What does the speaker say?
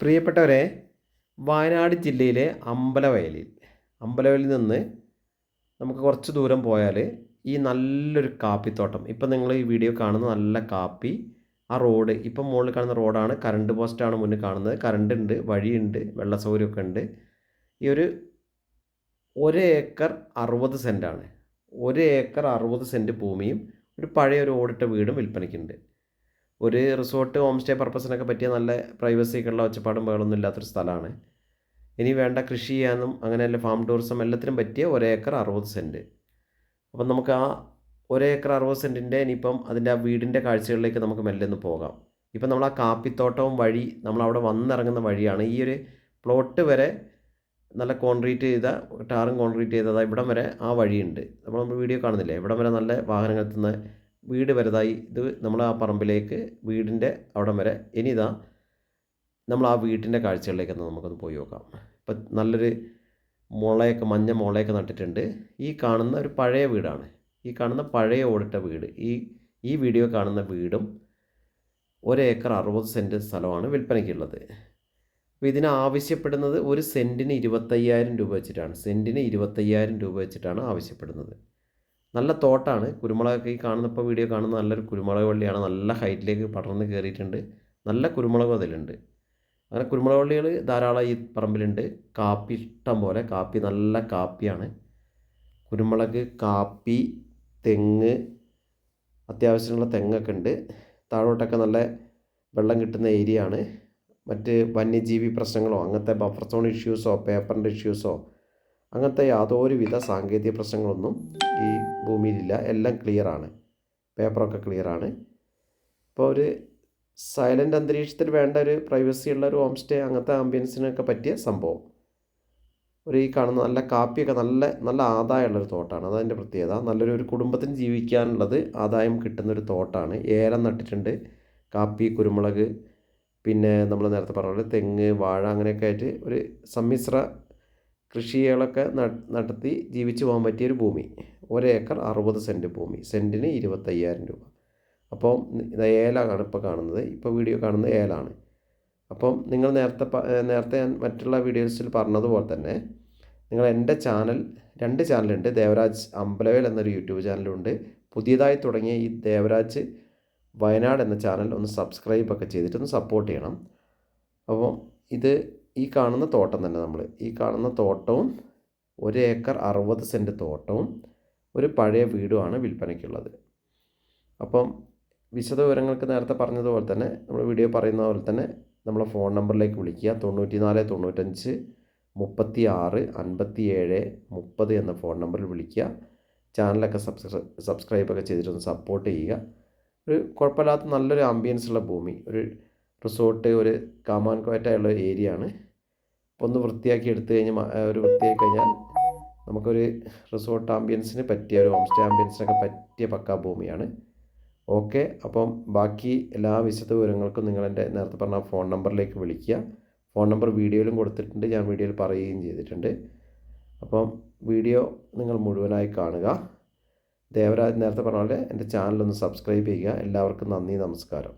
പ്രിയപ്പെട്ടവരെ, വയനാട് ജില്ലയിലെ അമ്പലവയലിൽ നിന്ന് നമുക്ക് കുറച്ച് ദൂരം പോയാൽ ഈ നല്ലൊരു കാപ്പിത്തോട്ടം, ഇപ്പം നിങ്ങൾ ഈ വീഡിയോ കാണുന്ന നല്ല കാപ്പി, ആ റോഡ് ഇപ്പം മുകളിൽ കാണുന്ന റോഡാണ്. കറണ്ട് പോസ്റ്റാണ് മുന്നിൽ കാണുന്നത്. കറണ്ട് ഉണ്ട്, വഴിയുണ്ട്, വെള്ള സൗകര്യമൊക്കെ ഉണ്ട്. ഈ ഒരു ഏക്കർ 60 സെൻറ്റാണ്. 1 ഏക്കർ 60 സെൻറ്റ് ഭൂമിയും ഒരു പഴയ ഒരു ഓടിട്ട വീടും വിൽപ്പനയ്ക്കുണ്ട്. ഒരു റിസോർട്ട് ഹോം സ്റ്റേ പർപ്പസിനൊക്കെ പറ്റിയ നല്ല പ്രൈവസിയൊക്കെയുള്ള ഒച്ചപ്പാടും ബഹളമൊന്നും ഇല്ലാത്തൊരു സ്ഥലമാണ്. ഇനി വേണ്ട കൃഷി ചെയ്യാനും അങ്ങനെയല്ല ഫാം ടൂറിസം എല്ലാത്തിനും പറ്റിയ 1 ഏക്കർ 60 സെൻറ്റ്. അപ്പം നമുക്ക് ആ 1 ഏക്കർ 60 സെൻറ്റിൻ്റെ ഇനിയിപ്പം അതിൻ്റെ ആ വീടിൻ്റെ കാഴ്ചകളിലേക്ക് നമുക്ക് മെല്ലെ ഒന്ന് പോകാം. ഇപ്പം നമ്മൾ ആ കാപ്പിത്തോട്ടവും വഴി നമ്മളവിടെ വന്നിറങ്ങുന്ന വഴിയാണ്. ഈ ഒരു പ്ലോട്ട് വരെ നല്ല കോൺക്രീറ്റ് ചെയ്ത ടാറും കോൺക്രീറ്റ് ചെയ്തതാ ഇവിടം വരെ ആ വഴിയുണ്ട്. നമ്മൾ വീഡിയോ കാണുന്നില്ലേ, ഇവിടം വരെ നല്ല വാഹനങ്ങൾ എത്തുന്ന വീട് വലുതായി. ഇത് നമ്മൾ ആ പറമ്പിലേക്ക് വീടിൻ്റെ അവിടം വരെ. ഇനി ഇതാ നമ്മൾ ആ വീട്ടിൻ്റെ കാഴ്ചകളിലേക്ക് നമുക്കൊന്ന് പോയി നോക്കാം. ഇപ്പം നല്ലൊരു മഞ്ഞ മുളയൊക്കെ നട്ടിട്ടുണ്ട്. ഈ കാണുന്ന ഒരു പഴയ വീടാണ്. ഈ കാണുന്ന പഴയ ഓടിട്ട വീട്, ഈ വീഡിയോ കാണുന്ന വീടും 1 ഏക്കർ 60 സെൻറ്റ് സ്ഥലമാണ് വിൽപ്പനയ്ക്കുള്ളത്. അപ്പോൾ ഇതിന് ആവശ്യപ്പെടുന്നത് ഒരു സെൻറ്റിന് 25,000 രൂപ വെച്ചിട്ടാണ്. സെൻറ്റിന് 25,000 രൂപ വെച്ചിട്ടാണ് ആവശ്യപ്പെടുന്നത്. നല്ല തോട്ടാണ്. കുരുമുളകൊക്കെ ഈ കാണുന്ന, ഇപ്പോൾ വീഡിയോ കാണുന്ന നല്ലൊരു കുരുമുളക് വള്ളിയാണ്. നല്ല ഹൈറ്റിലേക്ക് പടർന്ന് കയറിയിട്ടുണ്ട്. നല്ല കുരുമുളക് അതിലുണ്ട്. അങ്ങനെ കുരുമുളക് വള്ളികൾ ധാരാളം ഈ പറമ്പിലുണ്ട്. കാപ്പി ഇഷ്ടം പോലെ, കാപ്പി നല്ല കാപ്പിയാണ്. കുരുമുളക്, കാപ്പി, തെങ്ങ്, അത്യാവശ്യമുള്ള തെങ്ങൊക്കെ ഉണ്ട്. താഴോട്ടൊക്കെ നല്ല വെള്ളം കിട്ടുന്ന ഏരിയ ആണ്. മറ്റ് വന്യജീവി പ്രശ്നങ്ങളോ അങ്ങനത്തെ ബഫർ സോൺ ഇഷ്യൂസോ പേപ്പറിൻ്റെ ഇഷ്യൂസോ അങ്ങനത്തെ യാതൊരുവിധ സാങ്കേതിക പ്രശ്നങ്ങളൊന്നും ഈ ഭൂമിയിലില്ല. എല്ലാം ക്ലിയറാണ്, പേപ്പറൊക്കെ ക്ലിയറാണ്. ഇപ്പോൾ ഒരു സൈലൻ്റ് അന്തരീക്ഷത്തിൽ വേണ്ട ഒരു പ്രൈവസി ഉള്ള ഒരു ഹോം സ്റ്റേ, അങ്ങനത്തെ ആംബിയൻസിനൊക്കെ പറ്റിയ സംഭവം. ഈ കാണുന്ന നല്ല കാപ്പിയൊക്കെ നല്ല ആദായമുള്ളൊരു തോട്ടമാണ്. അതതിൻ്റെ പ്രത്യേകത. ഒരു കുടുംബത്തിന് ജീവിക്കാനുള്ളത് ആദായം കിട്ടുന്നൊരു തോട്ടമാണ്. ഏലം നട്ടിട്ടുണ്ട്, കാപ്പി, കുരുമുളക്, പിന്നെ നമ്മൾ നേരത്തെ പറഞ്ഞ പോലെ തെങ്ങ്, വാഴ, അങ്ങനെയൊക്കെ ആയിട്ട് ഒരു സമ്മിശ്ര കൃഷികളൊക്കെ നടത്തി ജീവിച്ചു പോകാൻ പറ്റിയൊരു ഭൂമി. 1 ഏക്കർ 60 സെൻറ്റ് ഭൂമി, സെൻറ്റിന് 25,000 രൂപ. അപ്പം ഏലാണ് ഇപ്പോൾ കാണുന്നത്. ഇപ്പോൾ വീഡിയോ കാണുന്നത് ഏലാണ്. അപ്പം നിങ്ങൾ നേരത്തെ ഞാൻ മറ്റുള്ള വീഡിയോസിൽ പറഞ്ഞതുപോലെ തന്നെ നിങ്ങൾ എൻ്റെ ചാനൽ, 2 ചാനലുണ്ട്. ദേവരാജ് അമ്പലവേൽ എന്നൊരു യൂട്യൂബ് ചാനലുണ്ട്. പുതിയതായി തുടങ്ങിയ ഈ ദേവരാജ് വയനാട് എന്ന ചാനൽ ഒന്ന് സബ്സ്ക്രൈബൊക്കെ ചെയ്തിട്ടൊന്ന് സപ്പോർട്ട് ചെയ്യണം. അപ്പോൾ ഈ കാണുന്ന തോട്ടം തന്നെ, ഈ കാണുന്ന തോട്ടവും 1 ഏക്കർ 60 സെൻറ്റ് തോട്ടവും ഒരു പഴയ വീടുമാണ് വിൽപ്പനയ്ക്കുള്ളത്. അപ്പം വിശദവിവരങ്ങൾക്ക് നേരത്തെ പറഞ്ഞതുപോലെ തന്നെ, നമ്മൾ വീഡിയോ പറയുന്ന പോലെ തന്നെ നമ്മളെ ഫോൺ നമ്പറിലേക്ക് വിളിക്കുക. 94 95 36 57 30 എന്ന ഫോൺ നമ്പറിൽ വിളിക്കുക. ചാനലൊക്കെ സബ്സ്ക്രൈബൊക്കെ ചെയ്തിട്ടൊന്ന് സപ്പോർട്ട് ചെയ്യുക. ഒരു കുഴപ്പമില്ലാത്ത നല്ലൊരു ആംബിയൻസുള്ള ഭൂമി, ഒരു റിസോർട്ട്, ഒരു കാമാൻ കോയറ്റായുള്ള ഏരിയ ആണ്. ഒന്ന് വൃത്തിയാക്കി എടുത്തു കഴിഞ്ഞാൽ നമുക്കൊരു റിസോർട്ട് ആംബിയൻസിന് പറ്റിയ, ഒരു ഹോം സ്റ്റേ ആംബിയൻസിനൊക്കെ പറ്റിയ പക്കാ ഭൂമിയാണ്. ഓക്കെ, അപ്പം ബാക്കി എല്ലാ വിശദവിവരങ്ങൾക്കും നിങ്ങൾ എൻ്റെ നേരത്തെ പറഞ്ഞ ഫോൺ നമ്പറിലേക്ക് വിളിക്കുക. ഫോൺ നമ്പർ വീഡിയോയിലും കൊടുത്തിട്ടുണ്ട്, ഞാൻ വീഡിയോയിൽ പറയുകയും ചെയ്തിട്ടുണ്ട്. അപ്പം വീഡിയോ നിങ്ങൾ മുഴുവനായി കാണുക. ദേവരാജ് നേരത്തെ പറഞ്ഞ പോലെ എൻ്റെ ചാനലൊന്ന് സബ്സ്ക്രൈബ് ചെയ്യുക. എല്ലാവർക്കും നന്ദി, നമസ്കാരം.